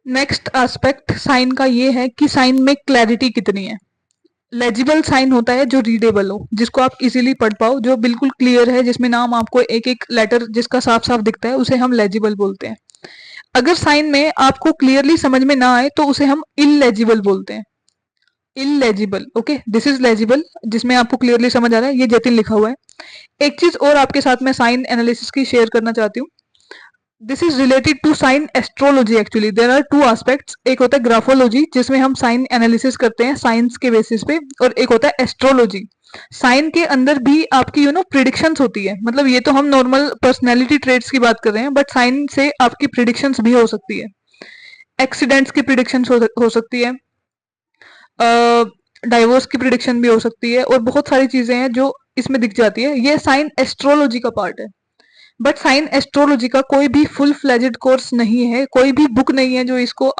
Next aspect sign का ये है कि साइन में क्लैरिटी कितनी है। लेजिबल साइन होता है जो रीडेबल हो, जिसको आप इजीली पढ़ पाओ, जो बिल्कुल क्लियर है, जिसमें नाम आपको एक एक लेटर जिसका साफ साफ दिखता है, उसे हम लेजिबल बोलते हैं। अगर साइन में आपको क्लियरली समझ में ना आए तो उसे हम इलेजिबल बोलते हैं। Illegible, okay, this is legible, जिसमें आपको क्लियरली समझ आ रहा है, ये जतिन लिखा हुआ है। एक चीज और आपके साथ मैं साइन एनालिसिस की शेयर करना चाहती हूँ। This is related to sign astrology. Actually there are two aspects, एक होता है ग्राफोलॉजी जिसमें हम साइन एनालिसिस करते हैं साइंस के बेसिस पे, और एक होता है एस्ट्रोलॉजी। साइन के अंदर भी आपकी प्रिडिक्शंस होती है। मतलब ये तो हम नॉर्मल पर्सनैलिटी ट्रेड्स की बात कर रहे हैं, बट साइन से आपकी प्रिडिक्शंस भी हो सकती है। एक्सीडेंट्स की प्रिडिक्शंस हो सकती है, डाइवोर्स की प्रिडिक्शन भी हो सकती है, और बहुत सारी चीजें हैं जो इसमें दिख जाती है। ये साइन एस्ट्रोलॉजी का पार्ट है। बट साइन एस्ट्रोलॉजी का कोई भी फुल फ्लेजेड कोर्स नहीं है, कोई भी बुक नहीं है जो इसको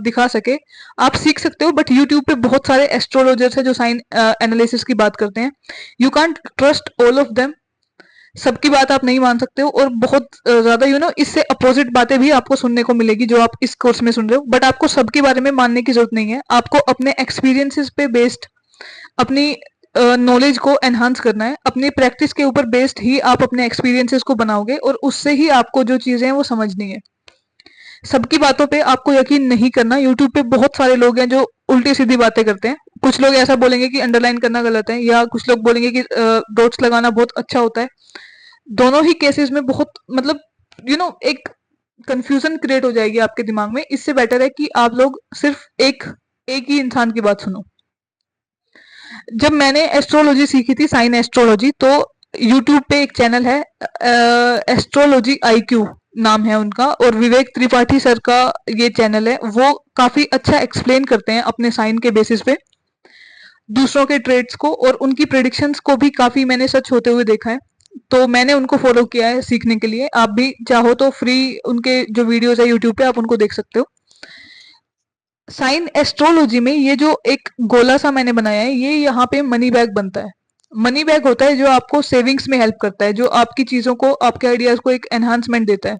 दिखा सके। आप सीख सकते हो, बट यूट्यूब पे बहुत सारे एस्ट्रोलॉजर्स हैं जो साइन एनालिसिस की बात करते हैं। You can't trust all of them, सबकी बात आप नहीं मान सकते हो, और बहुत ज्यादा इससे अपोजिट बातें भी आपको सुनने को मिलेगी जो आप इस कोर्स में सुन रहे हो। बट आपको सबके बारे में मानने की जरूरत नहीं है, आपको अपने एक्सपीरियंसेस पे बेस्ड अपनी नॉलेज को एनहांस करना है। अपनी प्रैक्टिस के ऊपर बेस्ड ही आप अपने एक्सपीरियंसेस को बनाओगे, और उससे ही आपको जो चीजें हैं वो समझनी है। सबकी बातों पे आपको यकीन नहीं करना। यूट्यूब पे बहुत सारे लोग हैं जो उल्टी सीधी बातें करते हैं। कुछ लोग ऐसा बोलेंगे कि अंडरलाइन करना गलत है, या कुछ लोग बोलेंगे कि डॉट्स लगाना बहुत अच्छा होता है। दोनों ही केसेस में बहुत मतलब एक कंफ्यूजन क्रिएट हो जाएगी आपके दिमाग में। इससे बेटर है कि आप लोग सिर्फ एक एक ही इंसान की बात सुनो। जब मैंने एस्ट्रोलॉजी सीखी थी, साइन एस्ट्रोलॉजी, तो यूट्यूब पे एक चैनल है, एस्ट्रोलॉजी आईक्यू नाम है उनका, और विवेक त्रिपाठी सर का ये चैनल है। वो काफी अच्छा एक्सप्लेन करते हैं अपने साइन के बेसिस पे दूसरों के ट्रेड्स को, और उनकी प्रिडिक्शंस को भी काफी मैंने सच होते हुए देखा है। तो मैंने उनको फॉलो किया है सीखने के लिए। आप भी चाहो तो फ्री उनके जो वीडियोस है यूट्यूब पे, आप उनको देख सकते हो। साइन एस्ट्रोलॉजी में ये जो एक गोला सा मैंने बनाया है, ये यहाँ पे मनी बैग बनता है। मनी बैग होता है जो आपको सेविंग्स में हेल्प करता है, जो आपकी चीजों को, आपके आइडियाज को एक एनहांसमेंट देता है।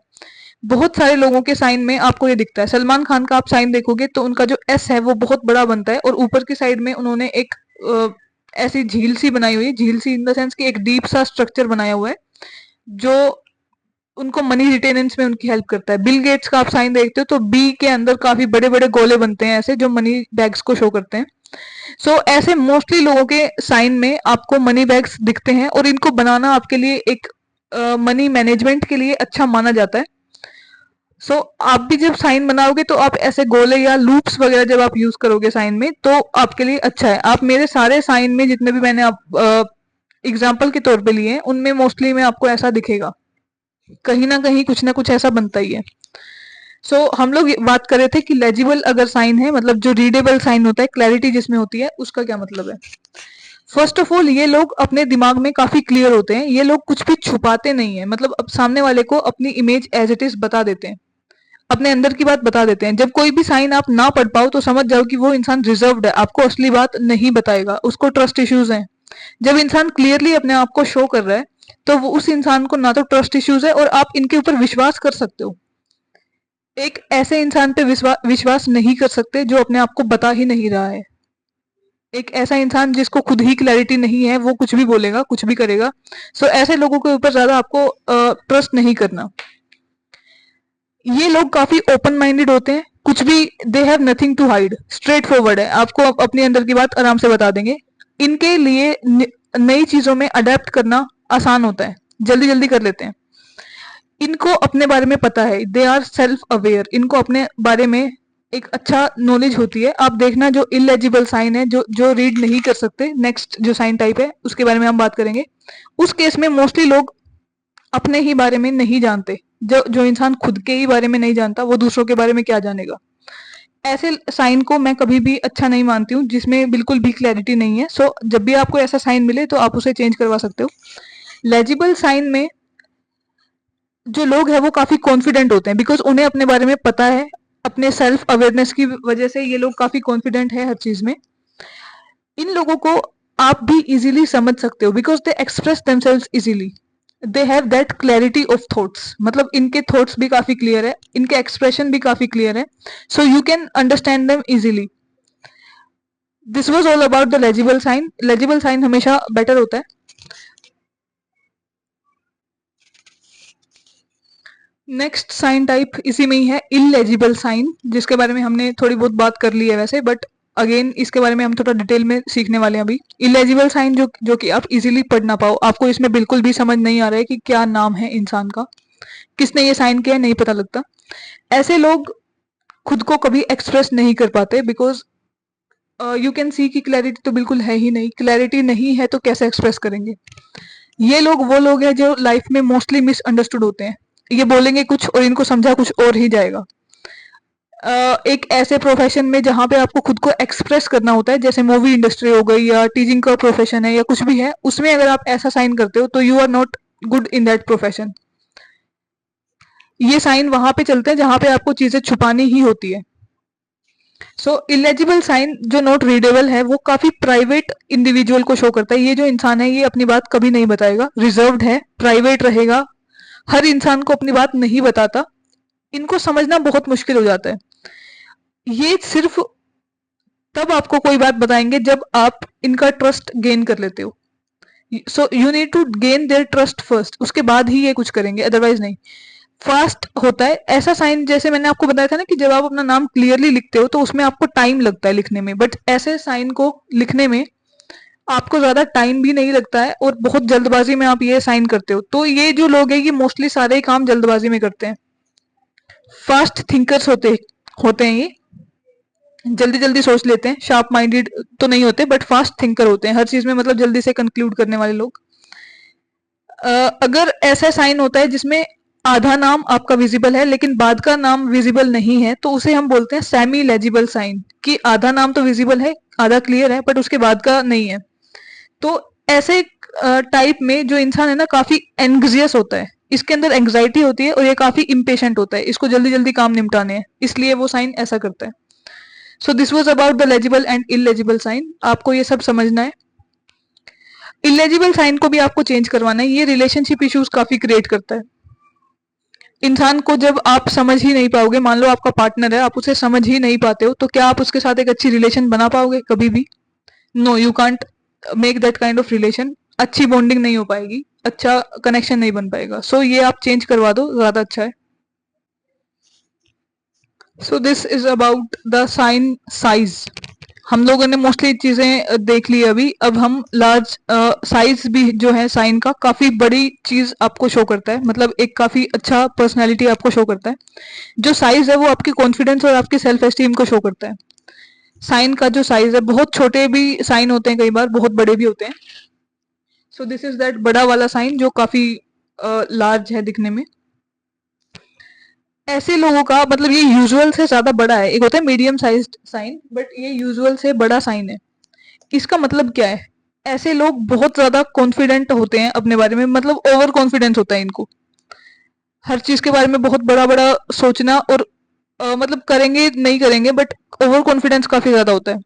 बहुत सारे लोगों के साइन में आपको ये दिखता है। सलमान खान का आप साइन देखोगे तो उनका जो एस है वो बहुत बड़ा बनता है, और ऊपर की साइड में उन्होंने एक ऐसी झील सी बनाई हुई है। झील सी इन द सेंस कि एक डीप सा स्ट्रक्चर बनाया हुआ है जो उनको मनी रिटेनेंस में उनकी हेल्प करता है। बिल गेट्स का आप साइन देखते हो तो बी के अंदर काफी बड़े बड़े गोले बनते हैं ऐसे, जो मनी बैग्स को शो करते हैं। सो ऐसे मोस्टली लोगों के साइन में आपको मनी बैग्स दिखते हैं, और इनको बनाना आपके लिए एक मनी मैनेजमेंट के लिए अच्छा माना जाता है। सो आप भी जब साइन बनाओगे तो आप ऐसे गोले या लूप्स वगैरह जब आप यूज करोगे साइन में, तो आपके लिए अच्छा है। आप मेरे सारे साइन में जितने भी मैंने आप एग्जाम्पल के तौर पे लिए हैं, उनमें मोस्टली में आपको ऐसा दिखेगा, कहीं ना कुछ ऐसा बनता ही है। हम लोग बात कर रहे थे कि लेजिबल अगर साइन है, मतलब जो रीडेबल साइन होता है, क्लैरिटी जिसमें होती है, उसका क्या मतलब है। फर्स्ट ऑफ ऑल, ये लोग अपने दिमाग में काफी क्लियर होते हैं। ये लोग कुछ भी छुपाते नहीं है, मतलब अब सामने वाले को अपनी इमेज एज इट इज बता देते हैं, अपने अंदर की बात बता देते हैं। जब कोई भी साइन आप ना पढ़ पाओ तो समझ जाओ कि वो इंसान रिजर्व्ड है, आपको असली बात नहीं बताएगा, उसको ट्रस्ट इश्यूज हैं। जब इंसान क्लियरली अपने आप को शो कर रहा है, तो वो उस इंसान को ना तो ट्रस्ट इश्यूज है, और आप इनके ऊपर विश्वास कर सकते हो। एक ऐसे इंसान पे विश्वास नहीं कर सकते जो अपने आप को बता ही नहीं रहा है। एक ऐसा इंसान जिसको खुद ही क्लैरिटी नहीं है, वो कुछ भी बोलेगा, कुछ भी करेगा। ऐसे लोगों के ऊपर ज्यादा आपको ट्रस्ट नहीं करना। ये लोग काफी ओपन माइंडेड होते हैं, कुछ भी, they have nothing to hide, straightforward है, आपको अपने अंदर की बात आराम से बता देंगे। इनके लिए नई चीजों में अडेप्ट करना आसान होता है, जल्दी जल्दी कर लेते हैं। इनको अपने बारे में पता है, दे आर सेल्फ अवेयर, इनको अपने बारे में एक अच्छा नॉलेज होती है। आप देखना जो इलेजिबल साइन है, जो जो रीड नहीं कर सकते, नेक्स्ट जो साइन टाइप है उसके बारे में हम बात करेंगे। उस केस में मोस्टली लोग अपने ही बारे में नहीं जानते। जो जो इंसान खुद के ही बारे में नहीं जानता, वो दूसरों के बारे में क्या जानेगा। ऐसे साइन को मैं कभी भी अच्छा नहीं मानती हूँ जिसमें बिल्कुल भी क्लैरिटी नहीं है। जब भी आपको ऐसा साइन मिले तो आप उसे चेंज करवा सकते हो। लेजिबल साइन में जो लोग हैं वो काफी कॉन्फिडेंट होते हैं, बिकॉज उन्हें अपने बारे में पता है। अपने सेल्फ अवेयरनेस की वजह से ये लोग काफी कॉन्फिडेंट है हर चीज में। इन लोगों को आप भी इजीली समझ सकते हो, because they express themselves easily. They have that clarity of thoughts, मतलब इनके थॉट्स भी काफी क्लियर है, इनके एक्सप्रेशन भी काफी क्लियर है, so you can understand them easily. This was all about the legible sign. Legible sign हमेशा बेटर होता है। नेक्स्ट साइन टाइप इसी में ही है, इलेजिबल साइन, जिसके बारे में हमने थोड़ी बहुत बात कर ली है वैसे, बट अगेन इसके बारे में हम थोड़ा डिटेल में सीखने वाले हैं अभी। इलेजिबल साइन जो कि आप इजीली पढ़ ना पाओ, आपको इसमें बिल्कुल भी समझ नहीं आ रहा है कि क्या नाम है इंसान का, किसने ये साइन किया है, नहीं पता लगता। ऐसे लोग खुद को कभी एक्सप्रेस नहीं कर पाते, बिकॉज यू कैन सी कि क्लैरिटी तो बिल्कुल है ही नहीं, क्लैरिटी नहीं है तो कैसे एक्सप्रेस करेंगे। ये लोग वो लोग हैं जो लाइफ में मोस्टली मिसअंडरस्टूड होते हैं, ये बोलेंगे कुछ और इनको समझा कुछ और ही जाएगा। एक ऐसे प्रोफेशन में जहां पे आपको खुद को एक्सप्रेस करना होता है, जैसे मूवी इंडस्ट्री हो गई या टीचिंग का प्रोफेशन है या कुछ भी है, उसमें अगर आप ऐसा साइन करते हो तो you are not good in that profession. ये साइन वहां पे चलते हैं जहां पे आपको चीजें छुपानी ही होती है। सो इलेजिबल साइन जो नॉट रीडेबल है वो काफी प्राइवेट इंडिविजुअल को शो करता है। ये जो इंसान है ये अपनी बात कभी नहीं बताएगा, रिजर्व्ड है, प्राइवेट रहेगा, हर इंसान को अपनी बात नहीं बताता, इनको समझना बहुत मुश्किल हो जाता है। ये सिर्फ तब आपको कोई बात बताएंगे जब आप इनका ट्रस्ट गेन कर लेते हो। So you need to gain their trust first, उसके बाद ही ये कुछ करेंगे, अदरवाइज नहीं। फास्ट होता है ऐसा साइन, जैसे मैंने आपको बताया था ना कि जब आप अपना नाम क्लियरली लिखते हो तो उसमें आपको टाइम लगता है लिखने में, बट ऐसे साइन को लिखने में आपको ज्यादा टाइम भी नहीं लगता है और बहुत जल्दबाजी में आप ये साइन करते हो। तो ये जो लोग हैं ये मोस्टली सारे ही काम जल्दबाजी में करते हैं। फास्ट थिंकर्स होते हैं ये, जल्दी जल्दी सोच लेते हैं, शार्प माइंडेड तो नहीं होते बट फास्ट थिंकर होते हैं, हर चीज में मतलब जल्दी से कंक्लूड करने वाले लोग। अगर ऐसा साइन होता है जिसमें आधा नाम आपका विजिबल है लेकिन बाद का नाम विजिबल नहीं है, तो उसे हम बोलते हैं सेमी लेजिबल साइन, कि आधा नाम तो विजिबल है, आधा क्लियर है, बट उसके बाद का नहीं है। तो ऐसे टाइप में जो इंसान है ना काफी एंग्जियस होता है, इसके अंदर एंग्जाइटी होती है और ये काफी इम्पेशेंट होता है, इसको जल्दी जल्दी काम निपटाने हैं, इसलिए वो साइन ऐसा करता है। So this was about the legible and illegible sign, आपको ये सब समझना है। इलेजिबल साइन को भी आपको चेंज करवाना है, ये रिलेशनशिप इश्यूज काफी क्रिएट करता है। इंसान को जब आप समझ ही नहीं पाओगे, मान लो आपका पार्टनर है, आप उसे समझ ही नहीं पाते हो, तो क्या आप उसके साथ एक अच्छी रिलेशन बना पाओगे कभी भी? No, you can't make that kind of relation, अच्छी बॉन्डिंग नहीं हो पाएगी, अच्छा कनेक्शन नहीं बन पाएगा। सो ये आप चेंज करवा दो, ज्यादा अच्छा है। So this is about the sign size. हम लोगों ने मोस्टली चीजें देख ली अभी, अब हम लार्ज साइज भी जो है साइन का काफी बड़ी चीज आपको शो करता है, मतलब एक काफी अच्छा पर्सनालिटी आपको शो करता है। जो साइज है वो आपकी कॉन्फिडेंस और आपकी सेल्फ एस्टीम को शो करता है। साइन का जो साइज है, बहुत छोटे भी साइन होते हैं, कई बार बहुत बड़े भी होते हैं। सो दिस इज दैट बड़ा वाला साइन जो काफी लार्ज है दिखने में। ऐसे लोगों का मतलब ये यूजुअल से ज्यादा बड़ा है, एक होता है मीडियम साइज्ड साइन, बट ये यूजुअल से बड़ा साइन है। इसका मतलब क्या है? ऐसे लोग बहुत ज्यादा कॉन्फिडेंट होते हैं अपने बारे में, मतलब ओवर कॉन्फिडेंस होता है इनको, हर चीज के बारे में बहुत बड़ा बड़ा सोचना, और मतलब करेंगे नहीं करेंगे बट ओवर कॉन्फिडेंस काफी ज्यादा होता है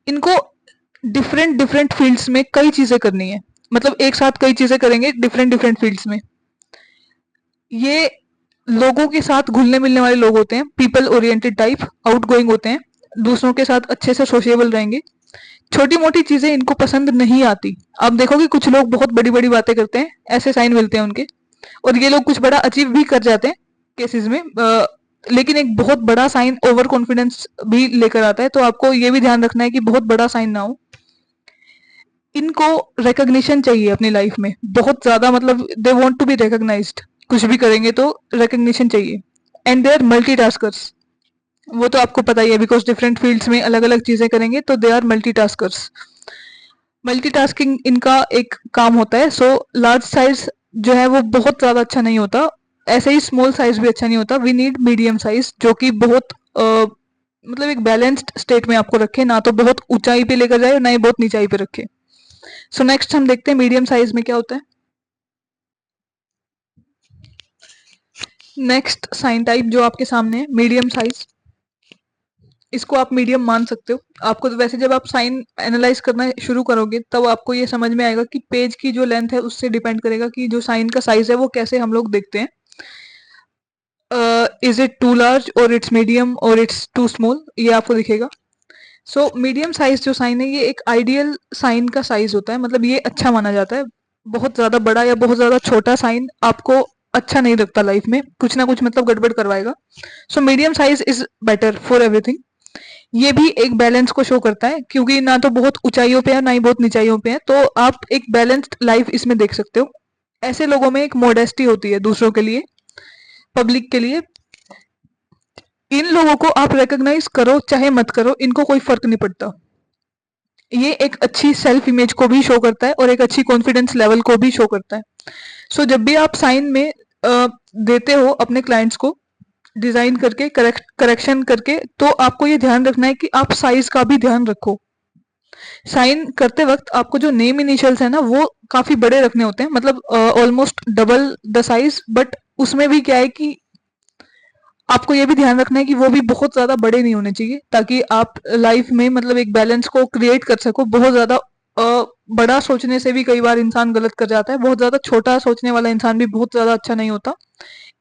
इनको। डिफरेंट डिफरेंट फील्ड्स में कई चीजें करनी है, मतलब एक साथ कई चीजें करेंगे डिफरेंट डिफरेंट फील्ड्स में। ये लोगों के साथ घुलने मिलने वाले लोग होते हैं, people oriented type, out going होते हैं, दूसरों के साथ अच्छे से सोशेबल रहेंगे। छोटी मोटी चीजें इनको पसंद नहीं आती। आप देखोगे कुछ लोग बहुत बड़ी बड़ी बातें करते हैं, ऐसे साइन मिलते हैं उनके, और ये लोग कुछ बड़ा अचीव भी कर जाते हैं केसेस में, लेकिन एक बहुत बड़ा साइन ओवर कॉन्फिडेंस भी लेकर आता है, तो आपको ये भी ध्यान रखना है कि बहुत बड़ा साइन ना हो। इनको रिकॉग्निशन चाहिए अपनी लाइफ में बहुत ज्यादा, मतलब they want to be recognised, कुछ भी करेंगे तो रिकॉग्निशन चाहिए। एंड दे आर मल्टीटास्कर्स, वो तो आपको पता ही है, बिकॉज डिफरेंट फील्ड्स में अलग अलग चीजें करेंगे तो दे आर मल्टीटास्कर्स। मल्टीटास्किंग इनका एक काम होता है। सो लार्ज साइज जो है वो बहुत ज्यादा अच्छा नहीं होता, ऐसे ही स्मॉल साइज भी अच्छा नहीं होता। वी नीड मीडियम साइज जो कि बहुत मतलब एक बैलेंस्ड स्टेट में आपको रखे, ना तो बहुत ऊंचाई पे लेकर जाए ना ही बहुत नीचाई पे रखे। सो नेक्स्ट हम देखते हैं मीडियम साइज में क्या होता है। नेक्स्ट साइन टाइप जो आपके सामने है, मीडियम साइज। इसको आप मीडियम मान सकते हो। आपको तो वैसे जब आप साइन एनालाइज करना शुरू करोगे तब आपको ये समझ में आएगा कि पेज की जो लेंथ है उससे डिपेंड करेगा कि जो साइन का साइज है वो कैसे हम लोग देखते हैं। इज इट टू लार्ज और इट्स मीडियम और इट्स टू स्मॉल, ये आपको दिखेगा। सो मीडियम साइज जो साइन है ये एक आइडियल साइन का साइज होता है, मतलब ये अच्छा माना जाता है। बहुत ज्यादा बड़ा या बहुत ज्यादा छोटा साइन आपको अच्छा नहीं लगता लाइफ में, कुछ ना कुछ मतलब गड़बड़ करवाएगा। So medium size is better for everything. ये भी एक बैलेंस को शो करता है, क्योंकि ना तो बहुत ऊंचाइयों पे है ना ही बहुत निचाइयों पे है, तो आप एक बैलेंस्ड लाइफ इसमें देख सकते हो। ऐसे लोगों में एक मोडेस्टी होती है दूसरों के लिए, पब्लिक के लिए। इन लोगों को आप रिकॉग्नाइज करो चाहे मत करो, इनको कोई फर्क नहीं पड़ता। ये एक अच्छी सेल्फ इमेज को भी शो करता है और एक अच्छी कॉन्फिडेंस लेवल को भी शो करता है। सो जब भी आप साइन में देते हो अपने क्लाइंट्स को डिजाइन करके करेक्शन करके, तो आपको ये ध्यान रखना है कि आप साइज का भी ध्यान रखो। साइन करते वक्त आपको जो नेम इनिशियल्स है ना वो काफी बड़े रखने होते हैं, मतलब almost double the size. But उसमें भी क्या है कि आपको ये भी ध्यान रखना है कि वो भी बहुत ज्यादा बड़े नहीं होने चाहिए, ताकि आप लाइफ में मतलब एक बैलेंस को क्रिएट कर सको। बहुत ज्यादा बड़ा सोचने से भी कई बार इंसान गलत कर जाता है, बहुत ज्यादा छोटा सोचने वाला इंसान भी बहुत ज्यादा अच्छा नहीं होता।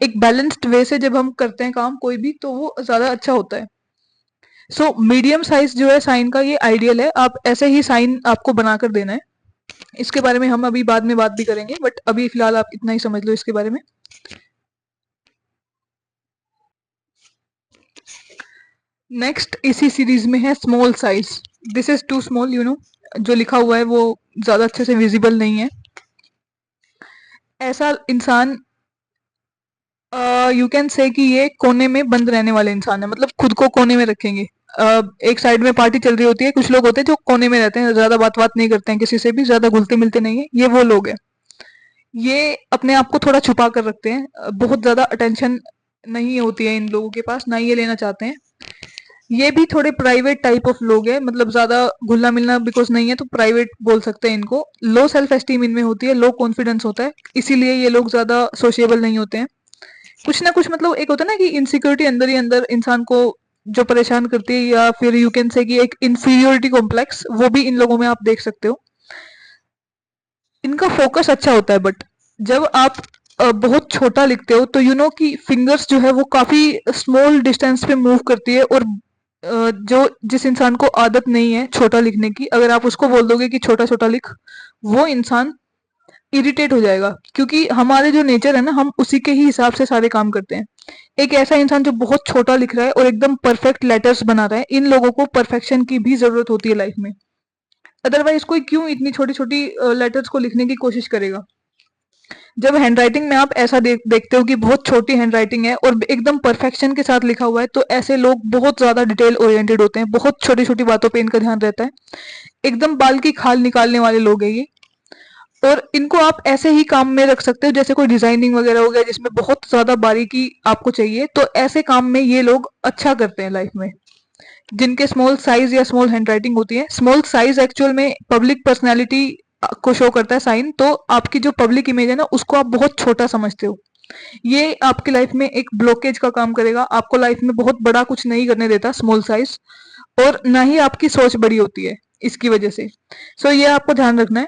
एक बैलेंस्ड वे से जब हम करते हैं काम कोई भी, तो वो ज्यादा अच्छा होता है। सो मीडियम साइज जो है साइन का ये आइडियल है, आप ऐसे ही साइन आपको बनाकर देना है। इसके बारे में हम अभी बाद में बात भी करेंगे, बट अभी फिलहाल आप इतना ही समझ लो इसके बारे में। नेक्स्ट इसी सीरीज में है small size. This is too small, you know, जो लिखा हुआ है वो ज्यादा अच्छे से विजिबल नहीं है। ऐसा इंसान, यू कैन से कि ये कोने में बंद रहने वाले इंसान है, मतलब खुद को कोने में रखेंगे। एक साइड में पार्टी चल रही होती है, कुछ लोग होते हैं जो कोने में रहते हैं, ज्यादा बात नहीं करते हैं किसी से भी, ज्यादा घुलते मिलते नहीं है, ये वो लोग हैं। ये अपने आप को थोड़ा छुपा कर रखते हैं, बहुत ज्यादा अटेंशन नहीं होती है इन लोगों के पास, ना ये लेना चाहते हैं। ये भी थोड़े प्राइवेट टाइप ऑफ लोग हैं, मतलब ज्यादा घुलना मिलना बिकॉज नहीं है तो प्राइवेट बोल सकते हैं इनको। लो सेल्फ एस्टीम इनमें होती है, लो कॉन्फिडेंस होता है, इसीलिए ये लोग ज्यादा सोशिएबल नहीं होते हैं। कुछ ना कुछ मतलब एक होता है ना कि इनसिक्योरिटी अंदर ही अंदर इंसान को जो परेशान करती है, या फिर यू कैन से कि एक इंफीरियोरिटी कॉम्प्लेक्स, वो भी इन लोगों में आप देख सकते हो। इनका फोकस अच्छा होता है, बट जब आप बहुत छोटा लिखते हो तो यू नो कि फिंगर्स जो है वो काफी स्मॉल डिस्टेंस पे मूव करती है, और जो जिस इंसान को आदत नहीं है छोटा लिखने की, अगर आप उसको बोल दोगे कि छोटा छोटा लिख, वो इंसान इरिटेट हो जाएगा, क्योंकि हमारे जो नेचर है ना, हम उसी के ही हिसाब से सारे काम करते हैं। एक ऐसा इंसान जो बहुत छोटा लिख रहा है और एकदम परफेक्ट लेटर्स बना रहा है, इन लोगों को परफेक्शन की भी जरूरत होती है लाइफ में। अदरवाइज कोई क्यों इतनी छोटी छोटी लेटर्स को लिखने की कोशिश करेगा। जब हैंडराइटिंग में आप ऐसा देखते हो कि बहुत छोटी हैंडराइटिंग है और एकदम परफेक्शन के साथ लिखा हुआ है, तो ऐसे लोग बहुत ज्यादा डिटेल ओरिएंटेड होते हैं, बहुत छोटी छोटी बातों पे इनका ध्यान रहता है, एकदम बाल की खाल निकालने वाले लोग हैं ये। और इनको आप ऐसे ही काम में रख सकते हो जैसे कोई डिजाइनिंग वगैरह हो गया, जिसमें बहुत ज्यादा बारीकी आपको चाहिए, तो ऐसे काम में ये लोग अच्छा करते हैं लाइफ में। जिनके स्मॉल साइज या स्मॉल हैंडराइटिंग होती है, स्मॉल साइज एक्चुअल में पब्लिक पर्सनैलिटी को शो करता है साइन, तो आपकी जो पब्लिक इमेज है ना उसको आप बहुत छोटा समझते हो। ये आपकी लाइफ में एक ब्लॉकेज का काम करेगा, आपको लाइफ में बहुत बड़ा कुछ नहीं करने देता स्मॉल साइज, और ना ही आपकी सोच बड़ी होती है इसकी वजह से। सो ये आपको ध्यान रखना है।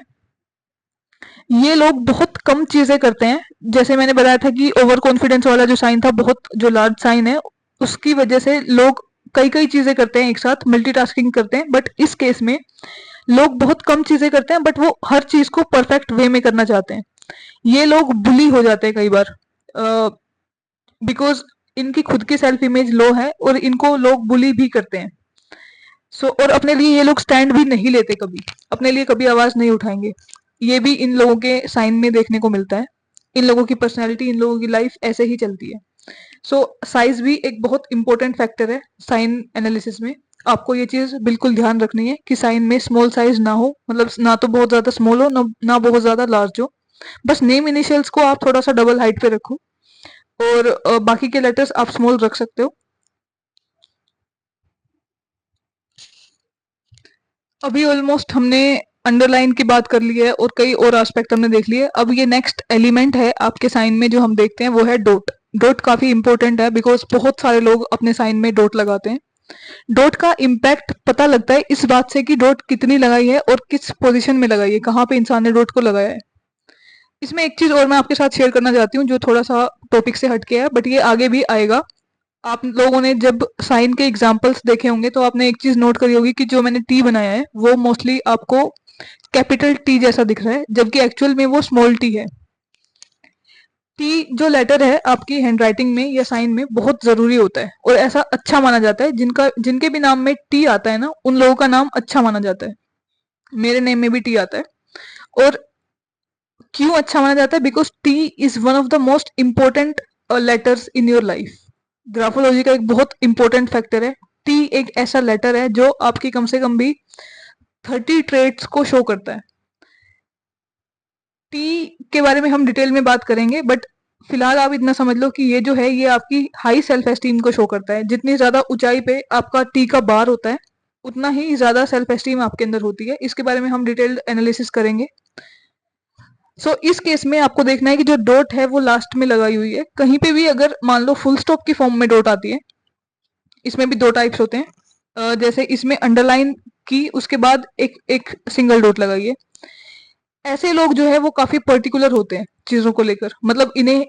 ये लोग बहुत कम चीजें करते हैं, जैसे मैंने बताया था कि ओवर कॉन्फिडेंस वाला जो साइन था, बहुत जो लार्ज साइन है, उसकी वजह से लोग कई कई चीजें करते हैं एक साथ, मल्टीटास्किंग करते हैं। बट इस केस में लोग बहुत कम चीजें करते हैं, बट वो हर चीज को परफेक्ट वे में करना चाहते हैं। ये लोग बुली हो जाते हैं कई बार, बिकॉज इनकी खुद की सेल्फ इमेज लो है और इनको लोग बुली भी करते हैं। सो और अपने लिए ये लोग स्टैंड भी नहीं लेते, कभी अपने लिए कभी आवाज नहीं उठाएंगे। ये भी इन लोगों के साइन में देखने को मिलता है। इन लोगों की पर्सनैलिटी, इन लोगों की लाइफ ऐसे ही चलती है। सो साइज भी एक बहुत इंपॉर्टेंट फैक्टर है साइन एनालिसिस में। आपको ये चीज बिल्कुल ध्यान रखनी है कि साइन में स्मॉल साइज ना हो, मतलब ना तो बहुत ज्यादा स्मॉल हो, ना बहुत ज्यादा लार्ज हो। बस नेम इनिशियल्स को आप थोड़ा सा डबल हाइट पे रखो, और बाकी के लेटर्स आप स्मॉल रख सकते हो। अभी ऑलमोस्ट हमने अंडरलाइन की बात कर ली है और कई और एस्पेक्ट हमने देख लिए। अब ये नेक्स्ट एलिमेंट है आपके साइन में जो हम देखते हैं, वो है डॉट। डॉट काफी इंपॉर्टेंट है बिकॉज बहुत सारे लोग अपने साइन में डॉट लगाते हैं। डॉट का इम्पैक्ट पता लगता है इस बात से कि डॉट कितनी लगाई है और किस पोजीशन में लगाई है, कहाँ पे इंसान ने डॉट को लगाया है। इसमें एक चीज और मैं आपके साथ शेयर करना चाहती हूँ जो थोड़ा सा टॉपिक से हटके है, बट ये आगे भी आएगा। आप लोगों ने जब साइन के एग्जाम्पल्स देखे होंगे तो आपने एक चीज नोट करी होगी कि जो मैंने टी बनाया है वो मोस्टली आपको कैपिटल टी जैसा दिख रहा है, जबकि एक्चुअल में वो स्मॉल टी है। टी जो लेटर है आपकी हैंडराइटिंग में या साइन में बहुत जरूरी होता है और ऐसा अच्छा माना जाता है, जिनके भी नाम में टी आता है ना उन लोगों का नाम अच्छा माना जाता है। मेरे नेम में भी टी आता है। और क्यों अच्छा माना जाता है? Because T is one of the most important letters in your life. Graphology का एक बहुत इंपॉर्टेंट फैक्टर है। टी एक ऐसा लेटर है जो आपकी कम से कम भी 30 ट्रेट्स को शो करता है। टी के बारे में हम डिटेल में बात करेंगे, बट फिलहाल आप इतना समझ लो कि ये जो है ये आपकी हाई सेल्फ एस्टीम को शो करता है। जितनी ज्यादा ऊंचाई पे आपका टी का बार होता है उतना ही ज्यादा सेल्फ एस्टीम आपके अंदर होती है। इसके बारे में हम डिटेल्ड एनालिसिस करेंगे। इस केस में आपको देखना है कि जो डॉट है वो लास्ट में लगाई हुई है। कहीं पे भी अगर मान लो फुल स्टॉप की फॉर्म में डॉट आती है, इसमें भी दो टाइप्स होते हैं। जैसे इसमें अंडरलाइन की उसके बाद एक एक सिंगल डॉट लगाई है। ऐसे लोग जो है वो काफी पर्टिकुलर होते हैं चीजों को लेकर, मतलब इन्हें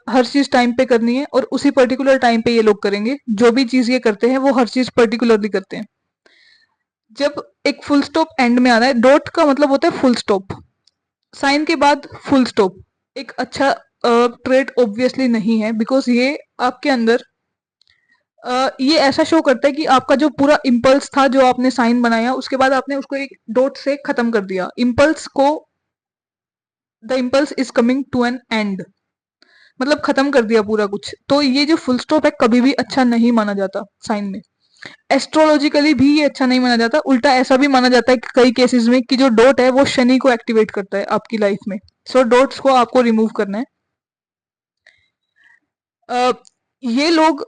हर चीज टाइम पे करनी है और उसी पर्टिकुलर टाइम पे ये लोग करेंगे। जो भी चीज ये करते हैं वो हर चीज पर्टिकुलरली करते हैं। जब एक फुल स्टॉप एंड में आना है, डॉट का मतलब होता है फुल स्टॉप। साइन के बाद फुल स्टॉप एक अच्छा ट्रेट ऑब्वियसली नहीं है, बिकॉज ये आपके अंदर ये ऐसा शो करता है कि आपका जो पूरा इम्पल्स था जो आपने साइन बनाया उसके बाद आपने उसको एक डॉट से खत्म कर दिया। इम्पल्स को the impulse is coming to an end, मतलब खत्म कर दिया पूरा कुछ। तो ये जो फुल स्टॉप है कभी भी अच्छा नहीं माना जाता साइन में। एस्ट्रोलॉजिकली भी ये अच्छा नहीं माना जाता। उल्टा ऐसा भी माना जाता है कि कई केसेस में कि जो डॉट है वो शनि को एक्टिवेट करता है आपकी लाइफ में। डॉट्स को आपको रिमूव करना है। ये लोग,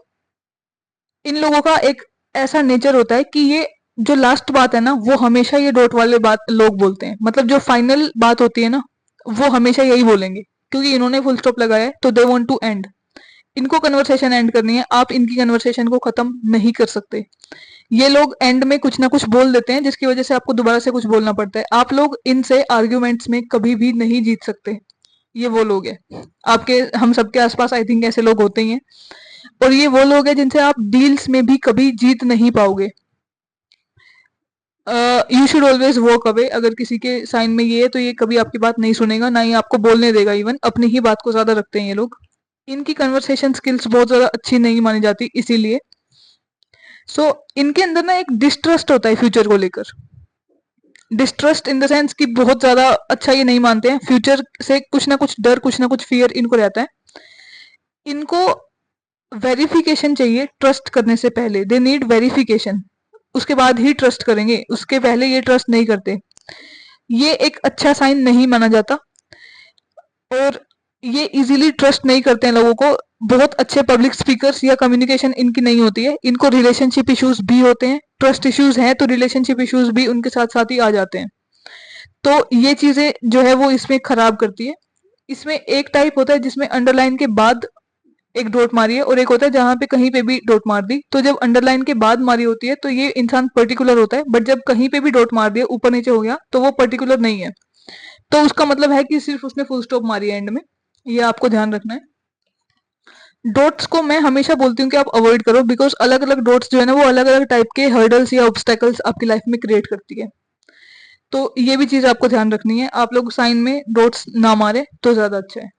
इन लोगों का एक ऐसा नेचर होता है कि ये जो लास्ट बात है ना वो हमेशा ये डॉट वाले बात लोग बोलते हैं। मतलब जो फाइनल बात होती है ना वो हमेशा यही बोलेंगे, क्योंकि इन्होंने फुल स्टॉप लगाया है तो दे वांट टू एंड। इनको कन्वर्सेशन एंड करनी है, आप इनकी कन्वर्सेशन को खत्म नहीं कर सकते। ये लोग एंड में कुछ ना कुछ बोल देते हैं जिसकी वजह से आपको दोबारा से कुछ बोलना पड़ता है। आप लोग इनसे आर्ग्यूमेंट्स में कभी भी नहीं जीत सकते। ये वो लोग हैं आपके, हम सबके आसपास आई थिंक ऐसे लोग होते ही हैं। और ये वो लोग हैं जिनसे आप डील्स में भी कभी जीत नहीं पाओगे। You should always walk away. अगर किसी के साइन में ये है तो ये कभी आपकी बात नहीं सुनेगा, ना ही आपको बोलने देगा। इवन अपनी ही बात को ज्यादा रखते हैं ये लोग। इनकी कन्वर्सेशन स्किल्स बहुत ज्यादा अच्छी नहीं मानी जाती इसीलिए। इनके अंदर ना एक डिस्ट्रस्ट होता है फ्यूचर को लेकर। डिस्ट्रस्ट इन द सेंस कि बहुत ज्यादा अच्छा ये नहीं मानते हैं फ्यूचर से। कुछ ना कुछ डर, कुछ ना कुछ फियर इनको रहता है। इनको वेरिफिकेशन चाहिए ट्रस्ट करने से पहले। दे नीड वेरिफिकेशन, उसके बाद ही ट्रस्ट करेंगे, उसके पहले ये ट्रस्ट नहीं करते। ये एक अच्छा साइन नहीं माना जाता और ये इजीली ट्रस्ट नहीं करते हैं लोगों को। बहुत अच्छे पब्लिक स्पीकर्स या कम्युनिकेशन इनकी नहीं होती है। इनको रिलेशनशिप इश्यूज भी होते हैं। ट्रस्ट इश्यूज हैं तो रिलेशनशिप इश्यूज भी उनके साथ साथ ही आ जाते हैं। तो ये चीजें जो है वो इसमें खराब करती है। इसमें एक टाइप होता है जिसमें अंडरलाइन के बाद एक डॉट मारी है और एक होता है जहां पे कहीं पे भी डॉट मार दी। तो जब अंडरलाइन के बाद मारी होती है तो ये इंसान पर्टिकुलर होता है, बट जब कहीं पे भी डॉट मार दिया ऊपर नीचे हो गया तो वो पर्टिकुलर नहीं है। तो उसका मतलब है कि सिर्फ उसने फुल स्टॉप मारी है एंड में। ये आपको ध्यान रखना है। डॉट्स को मैं हमेशा बोलती हूँ कि आप अवॉइड करो, बिकॉज अलग अलग डॉट्स जो है ना वो अलग अलग टाइप के हर्डल्स या ऑब्स्टेकल्स आपकी लाइफ में क्रिएट करती है। तो ये भी चीज आपको ध्यान रखनी है। आप लोग साइन में डॉट्स ना मारे तो ज्यादा अच्छा है।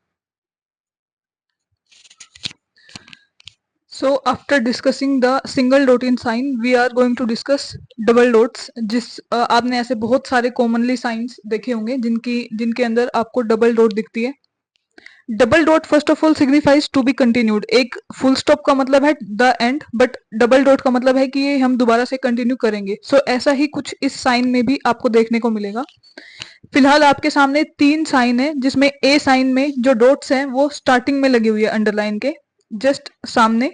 So after discussing the single dot in sign, we are going to discuss double dots। आपने ऐसे बहुत सारे commonly signs देखे होंगे जिनके अंदर आपको डबल डॉट दिखती है। Double dot first of all signifies to be continued. एक फुल स्टॉप का मतलब है the end, but double dot का मतलब है कि ये हम दोबारा से कंटिन्यू करेंगे। ऐसा ही कुछ इस साइन में भी आपको देखने को मिलेगा। फिलहाल आपके सामने 3 साइन है जिसमें ए साइन में जो डॉट्स हैं वो स्टार्टिंग में लगी हुई है अंडरलाइन के जस्ट सामने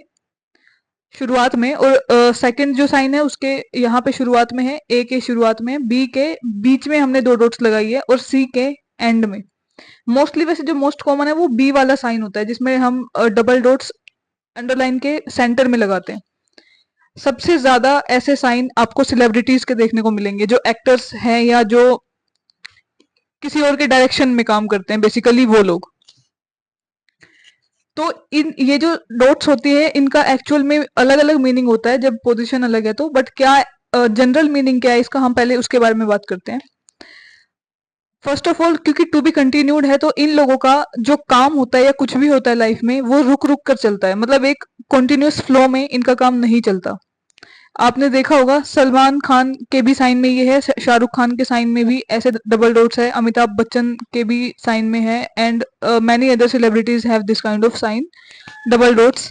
शुरुआत में, और सेकंड जो साइन है उसके यहाँ पे शुरुआत में है, ए के शुरुआत में, बी के बीच में हमने 2 डॉट्स लगाई है और सी के एंड में। मोस्टली वैसे जो मोस्ट कॉमन है वो बी वाला साइन होता है जिसमें हम डबल डॉट्स अंडरलाइन के सेंटर में लगाते हैं। सबसे ज्यादा ऐसे साइन आपको सेलिब्रिटीज के देखने को मिलेंगे, जो एक्टर्स हैं या जो किसी और के डायरेक्शन में काम करते हैं, बेसिकली वो लोग। तो इन ये जो डॉट्स होती है इनका एक्चुअल में अलग अलग मीनिंग होता है जब पोजीशन अलग है तो, बट क्या जनरल मीनिंग क्या है इसका, हम पहले उसके बारे में बात करते हैं। फर्स्ट ऑफ ऑल, क्योंकि टू बी कंटिन्यूड है तो इन लोगों का जो काम होता है या कुछ भी होता है लाइफ में वो रुक रुक कर चलता है, मतलब एक कंटिन्यूअस फ्लो में इनका काम नहीं चलता। आपने देखा होगा सलमान खान के भी साइन में ये है, शाहरुख खान के साइन में भी ऐसे डबल डॉट्स है, अमिताभ बच्चन के भी साइन में है, and many other celebrities have this kind of sine, double dots.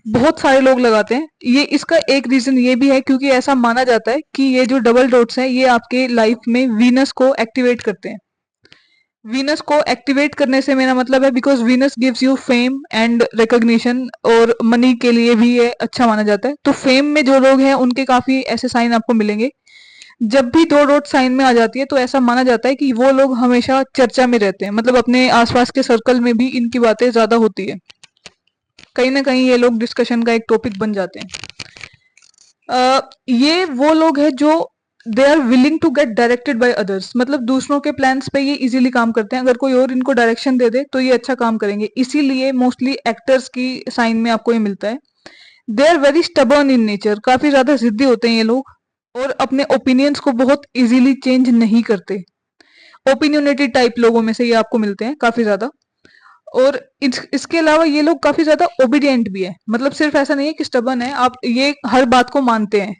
बहुत सारे लोग लगाते हैं ये। इसका एक रीजन ये भी है क्योंकि ऐसा माना जाता है कि ये जो डबल डॉट्स हैं ये आपके लाइफ में वीनस को एक्टिवेट करते हैं। वीनस को एक्टिवेट करने से मेरा मतलब है because Venus gives you fame and recognition, और मनी के लिए भी ये अच्छा माना जाता है। तो फेम में जो लोग हैं उनके काफी ऐसे साइन आपको मिलेंगे। जब भी दो डॉट साइन में आ जाती है तो ऐसा माना जाता है कि वो लोग हमेशा चर्चा में रहते हैं, मतलब अपने आसपास के सर्कल में भी इनकी बातें ज्यादा होती है, कहीं ना कहीं ये लोग डिस्कशन का एक टॉपिक बन जाते हैं। ये वो लोग हैं जो they are willing to get directed by others, मतलब दूसरों के प्लान्स पे ये इजीली काम करते हैं। अगर कोई और इनको डायरेक्शन दे दे तो ये अच्छा काम करेंगे, इसीलिए मोस्टली एक्टर्स की साइन में आपको ये मिलता है। They are very stubborn in nature, काफी ज्यादा जिद्दी होते हैं ये लोग, और अपने ओपिनियंस को बहुत इजीली चेंज नहीं करते। ओपिनियनेटेड टाइप लोगों में से ये आपको मिलते हैं काफी ज्यादा। और इसके अलावा ये लोग काफी ज्यादा ओबीडियंट भी है, मतलब सिर्फ ऐसा नहीं है कि स्टबन है, आप ये हर बात को मानते हैं।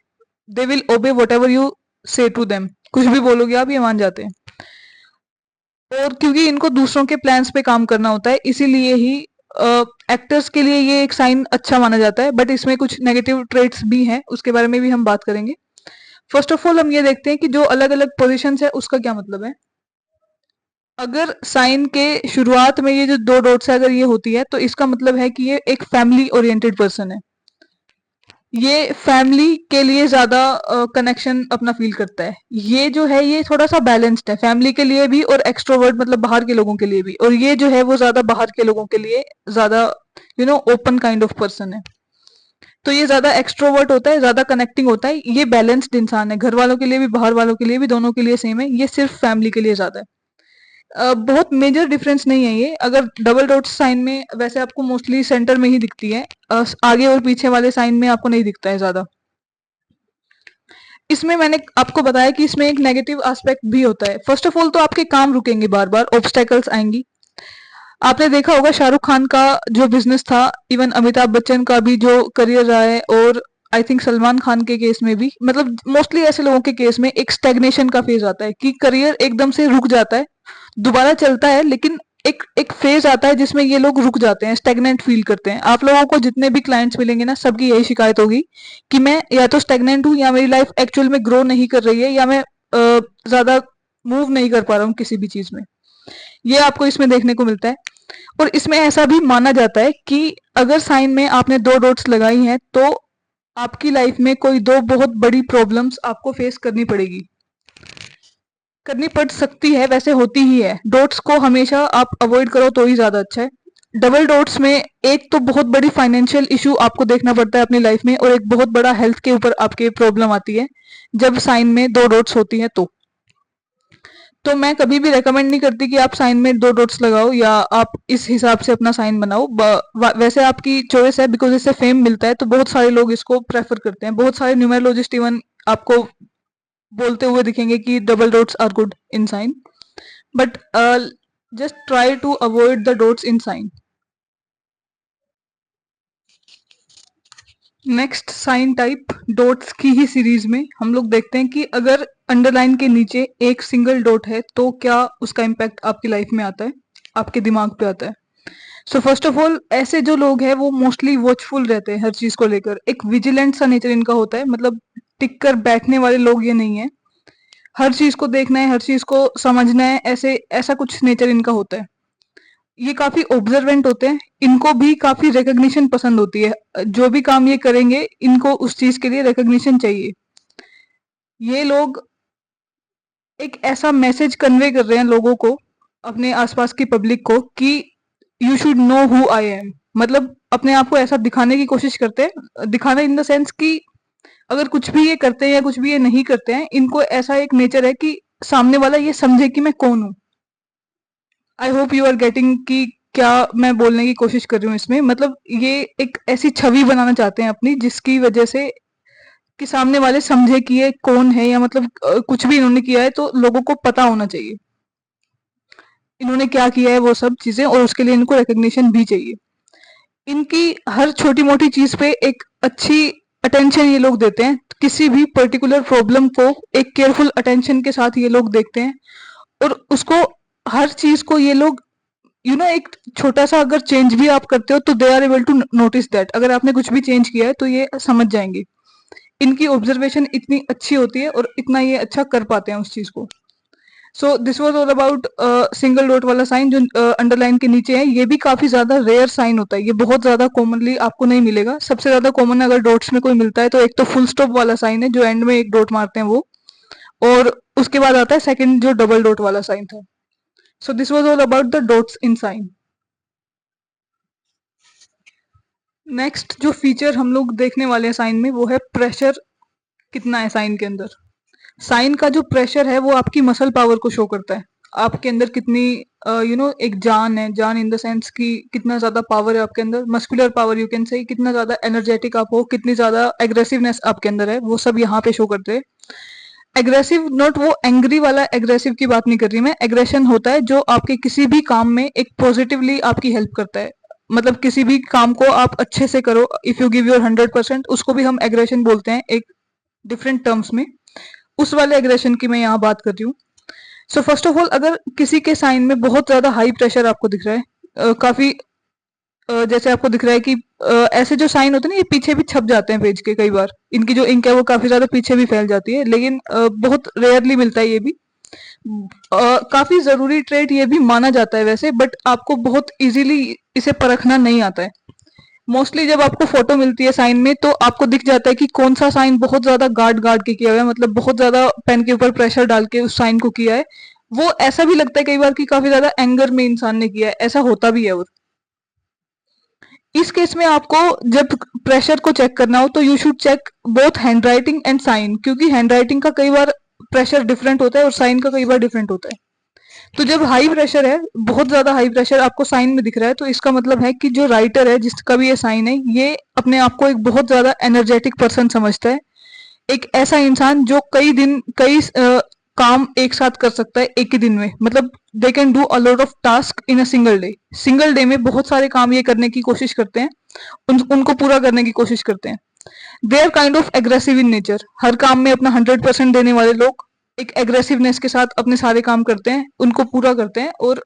They will obey whatever you say to them, कुछ भी बोलोगे आप ये मान जाते हैं। और क्योंकि इनको दूसरों के प्लान्स पे काम करना होता है इसीलिए ही एक्टर्स के लिए ये एक साइन अच्छा माना जाता है, बट इसमें कुछ नेगेटिव ट्रेट्स भी हैं, उसके बारे में भी हम बात करेंगे। फर्स्ट ऑफ ऑल हम ये देखते हैं कि जो अलग अलग पोजिशन है उसका क्या मतलब है। अगर साइन के शुरुआत में ये जो दो डॉट्स है अगर ये होती है तो इसका मतलब है कि ये एक फैमिली ओरिएंटेड पर्सन है, ये फैमिली के लिए ज्यादा कनेक्शन अपना फील करता है। ये जो है ये थोड़ा सा बैलेंस्ड है, फैमिली के लिए भी और एक्सट्रोवर्ट मतलब बाहर के लोगों के लिए भी, और ये जो है वो ज्यादा बाहर के लोगों के लिए ज्यादा ओपन काइंड ऑफ पर्सन है। तो ये ज्यादा एक्सट्रोवर्ट होता है, ज्यादा कनेक्टिंग होता है, ये बैलेंस्ड इंसान है, घर वालों के लिए भी बाहर वालों के लिए भी, दोनों के लिए सेम है, ये सिर्फ फैमिली के लिए ज्यादा है। बहुत मेजर डिफरेंस नहीं है ये। अगर डबल डॉट साइन में वैसे आपको मोस्टली सेंटर में ही दिखती है, आगे और पीछे वाले साइन में आपको नहीं दिखता है ज्यादा। इसमें मैंने आपको बताया कि इसमें एक नेगेटिव एस्पेक्ट भी होता है। फर्स्ट ऑफ ऑल तो आपके काम रुकेंगे, बार बार ऑब्स्टेकल्स आएंगी। आपने देखा होगा शाहरुख खान का जो बिजनेस था, इवन अमिताभ बच्चन का भी जो करियर रहा है, और आई थिंक सलमान खान के केस में भी, मतलब मोस्टली ऐसे लोगों के केस में एक स्टेग्नेशन का फेज आता है कि करियर एकदम से रुक जाता है, दोबारा चलता है लेकिन एक एक फेज आता है जिसमें ये लोग रुक जाते हैं, स्टेगनेंट फील करते हैं। आप लोगों को जितने भी क्लाइंट्स मिलेंगे ना, सबकी यही शिकायत होगी कि मैं या तो स्टेगनेंट हूँ, या मेरी लाइफ एक्चुअल में ग्रो नहीं कर रही है, या मैं ज्यादा मूव नहीं कर पा रहा हूँ किसी भी चीज में। ये आपको इसमें देखने को मिलता है। और इसमें ऐसा भी माना जाता है कि अगर साइन में आपने दो डॉट्स लगाई हैं तो आपकी लाइफ में कोई दो बहुत बड़ी प्रॉब्लम्स आपको फेस करनी पड़ेगी, करनी पड़ सकती है, वैसे होती ही है। डॉट्स को हमेशा आप अवॉइड करो तो ही ज्यादा अच्छा है। डबल डॉट्स में एक तो बहुत बड़ी फाइनेंशियल इशू आपको देखना पड़ता है अपनी लाइफ में, और एक बहुत बड़ा हेल्थ के ऊपर आपके प्रॉब्लम आती है जब साइन में दो डॉट्स होती है तो मैं कभी भी रेकमेंड नहीं करती कि आप साइन में दो डॉट्स लगाओ या आप इस हिसाब से अपना साइन बनाओ। वैसे आपकी चॉइस है, बिकॉज इससे फेम मिलता है तो बहुत सारे लोग इसको प्रेफर करते हैं। बहुत सारे न्यूमेरोलॉजिस्ट इवन आपको बोलते हुए दिखेंगे कि double dots are good in sign, but just try to avoid the dots in sign. Next sign type dots की ही सीरीज में हम लोग देखते हैं कि अगर अंडरलाइन के नीचे एक सिंगल डॉट है तो क्या उसका इम्पैक्ट आपकी लाइफ में आता है, आपके दिमाग पे आता है। सो फर्स्ट ऑफ ऑल, ऐसे जो लोग हैं वो मोस्टली वॉचफुल रहते हैं हर चीज को लेकर, एक विजिलेंट सा नेचर इनका होता है, मतलब टिक कर बैठने वाले लोग ये नहीं है, हर चीज को देखना है, हर चीज को समझना है, ऐसे ऐसा कुछ नेचर इनका होता है। ये काफी ऑब्जर्वेंट होते हैं, इनको भी काफी रिकग्निशन पसंद होती है, जो भी काम ये करेंगे इनको उस चीज के लिए रिकग्निशन चाहिए। ये लोग एक ऐसा मैसेज कन्वे कर रहे हैं लोगों को, अपने आसपास की पब्लिक को, कि you should know who I am, मतलब अपने आप को ऐसा दिखाने की कोशिश करते हैं, दिखाना इन द सेंस कि अगर कुछ भी ये करते हैं या कुछ भी ये नहीं करते हैं, इनको ऐसा एक नेचर है कि सामने वाला ये समझे कि मैं कौन हूँ। I hope you are getting कि क्या मैं बोलने की कोशिश कर रही हूँ इसमें। मतलब ये एक ऐसी छवि बनाना चाहते हैं अपनी, जिसकी वजह से कि सामने वाले समझे कि ये कौन है, या मतलब कुछ भी इन्होंने किया है तो लोगों को पता होना चाहिए इन्होंने क्या किया है, वो सब चीजें, और उसके लिए इनको रिकग्निशन भी चाहिए। इनकी हर छोटी मोटी चीज पे एक अच्छी अटेंशन ये लोग देते हैं। किसी भी पर्टिकुलर प्रॉब्लम को एक केयरफुल अटेंशन के साथ ये लोग देखते हैं, और उसको, हर चीज को ये लोग एक छोटा सा अगर चेंज भी आप करते हो तो they are able to notice that. अगर आपने कुछ भी चेंज किया है तो ये समझ जाएंगे। इनकी ऑब्जर्वेशन इतनी अच्छी होती है और इतना ये अच्छा कर पाते हैं उस चीज को। सो this was all about single dot वाला साइन जो अंडरलाइन के नीचे है। ये भी काफी ज्यादा रेयर साइन होता है, ये बहुत ज्यादा कॉमनली आपको नहीं मिलेगा। सबसे ज्यादा कॉमन अगर डॉट्स में कोई मिलता है तो एक तो फुल स्टॉप वाला साइन है जो एंड में एक डॉट मारते हैं वो, और उसके बाद आता है सेकंड जो डबल डॉट वाला साइन था। So this was all about the dots in sign. Next जो फीचर हम लोग देखने वाले हैं साइन में, वो है प्रेशर कितना है साइन के अंदर। साइन का जो प्रेशर है वो आपकी मसल पावर को शो करता है। आपके अंदर कितनी एक जान है, जान इन द सेंस कि कितना ज्यादा पावर है आपके अंदर, muscular power you can say, कितना ज्यादा एनर्जेटिक आप हो, कितनी ज्यादा एग्रेसिवनेस आपके अंदर है, वो सब यहाँ पे शो करते हैं। एग्रेसिव नॉट वो एंग्री वाला एग्रेसिव की बात नहीं कर रही मैं। एग्रेशन होता है जो आपके किसी भी काम में एक पॉजिटिवली आपकी हेल्प करता है। मतलब किसी भी काम को आप अच्छे से करो, इफ यू गिव योर 100%, उसको भी हम एग्रेशन बोलते हैं एक डिफरेंट टर्म्स में। उस वाले एग्रेशन की मैं यहाँ बात कर रही हूँ। सो फर्स्ट ऑफ ऑल, अगर किसी के साइन में बहुत ज्यादा हाई प्रेशर आपको दिख रहा है, काफी जैसे आपको दिख रहा है कि ऐसे जो साइन होते हैं ना, ये पीछे भी छप जाते हैं पेज के। कई बार इनकी जो इंक है वो काफी ज्यादा पीछे भी फैल जाती है, लेकिन बहुत रेयरली मिलता है ये भी। काफी जरूरी ट्रेट ये भी माना जाता है वैसे, बट आपको बहुत इजीली इसे परखना नहीं आता है। मोस्टली जब आपको फोटो मिलती है साइन में तो आपको दिख जाता है कि कौन सा साइन बहुत ज्यादा गार्ड गार्ड के किया हुआ है, मतलब बहुत ज्यादा पेन के ऊपर प्रेशर डाल के उस साइन को किया है। वो ऐसा भी लगता है कई बार कि काफी ज्यादा एंगर में इंसान ने किया है, ऐसा होता भी है। और इस केस में आपको जब प्रेशर को चेक करना हो तो you should check both handwriting and sign, क्योंकि हैंड राइटिंग का कई बार प्रेशर डिफरेंट होता है और साइन का कई बार डिफरेंट होता है। तो जब हाई प्रेशर है, बहुत ज्यादा हाई प्रेशर आपको साइन में दिख रहा है, तो इसका मतलब है कि जो राइटर है जिसका भी ये साइन है, ये अपने आप को एक बहुत ज्यादा एनर्जेटिक पर्सन समझता है। एक ऐसा इंसान जो कई दिन कई काम एक साथ कर सकता है एक ही दिन में। मतलब they can do a lot of task in a single day. Single day में बहुत सारे काम ये करने की कोशिश करते हैं, उनको पूरा करने की कोशिश करते हैं। They are kind of aggressive in nature. हर काम में अपना 100% देने वाले लोग एक एग्रेसिवनेस के साथ अपने सारे काम करते हैं, उनको पूरा करते हैं, और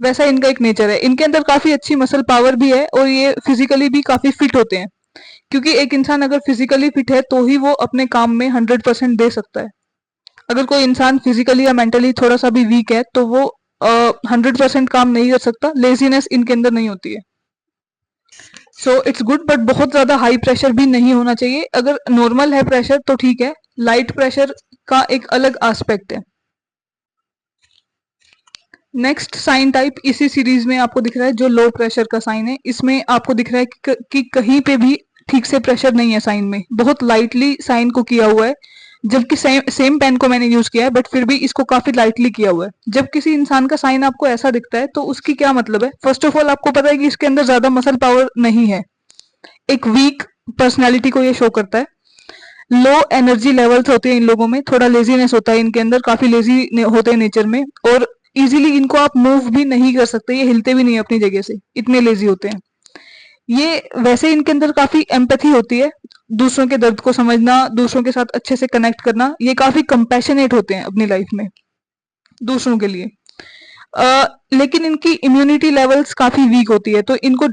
वैसा इनका एक नेचर है। इनके अंदर काफी अच्छी मसल पावर भी है और ये फिजिकली भी काफी फिट होते हैं, क्योंकि एक इंसान अगर फिजिकली फिट है तो ही वो अपने काम में 100% दे सकता है। अगर कोई इंसान फिजिकली या मेंटली थोड़ा सा भी वीक है तो वो 100% काम नहीं कर सकता। लेजीनेस इनके अंदर नहीं होती है। सो इट्स गुड, बट बहुत ज्यादा हाई प्रेशर भी नहीं होना चाहिए। अगर नॉर्मल है प्रेशर तो ठीक है, लाइट प्रेशर का एक अलग एस्पेक्ट है। नेक्स्ट साइन टाइप इसी सीरीज में आपको दिख रहा है जो लो प्रेशर का साइन है। इसमें आपको दिख रहा है कि कहीं पे भी ठीक से प्रेशर नहीं है साइन में, बहुत लाइटली साइन को किया हुआ है। जबकि सेम पेन को मैंने यूज किया है बट फिर भी इसको काफी लाइटली किया हुआ है। जब किसी इंसान का साइन आपको ऐसा दिखता है तो उसकी क्या मतलब है? फर्स्ट ऑफ ऑल आपको पता है कि इसके अंदर ज्यादा मसल पावर नहीं है, एक वीक पर्सनैलिटी को ये शो करता है। लो एनर्जी लेवल्स होते हैं इन लोगों में, थोड़ा लेजीनेस होता है इनके अंदर, काफी लेजी होते हैं नेचर में, और इजीली इनको आप मूव भी नहीं कर सकते, ये हिलते भी नहीं अपनी जगह से, इतने लेजी होते हैं ये। वैसे इनके अंदर काफी एम्पैथी होती है, दूसरों के दर्द को समझना, दूसरों के साथ अच्छे से कनेक्ट करना। ये काफी कंपैशनेट होते हैं अपनी लाइफ में दूसरों के लिए। लेकिन इनकी इम्यूनिटी लेवल्स काफी वीक होती है, तो इनको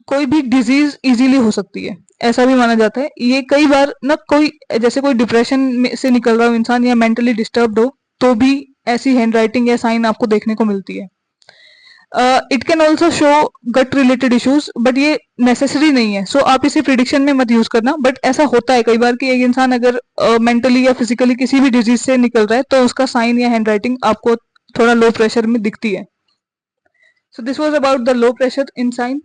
कोई भी डिजीज इजीली हो सकती है, ऐसा भी माना जाता है। ये कई बार ना, कोई जैसे कोई डिप्रेशन में से निकल रहा हो इंसान या मेंटली डिस्टर्ब्ड हो तो भी ऐसी हैंड राइटिंग या साइन आपको देखने को मिलती है। It can also show gut related issues, but ये नेसेसरी नहीं है। सो आप इसे प्रिडिक्शन में मत यूज करना, बट ऐसा होता है कई बार कि एक इंसान अगर मेंटली या फिजिकली किसी भी डिजीज से निकल रहा है तो उसका साइन या हैंड राइटिंग आपको थोड़ा लो प्रेशर में दिखती है। So this was about the low pressure in sign.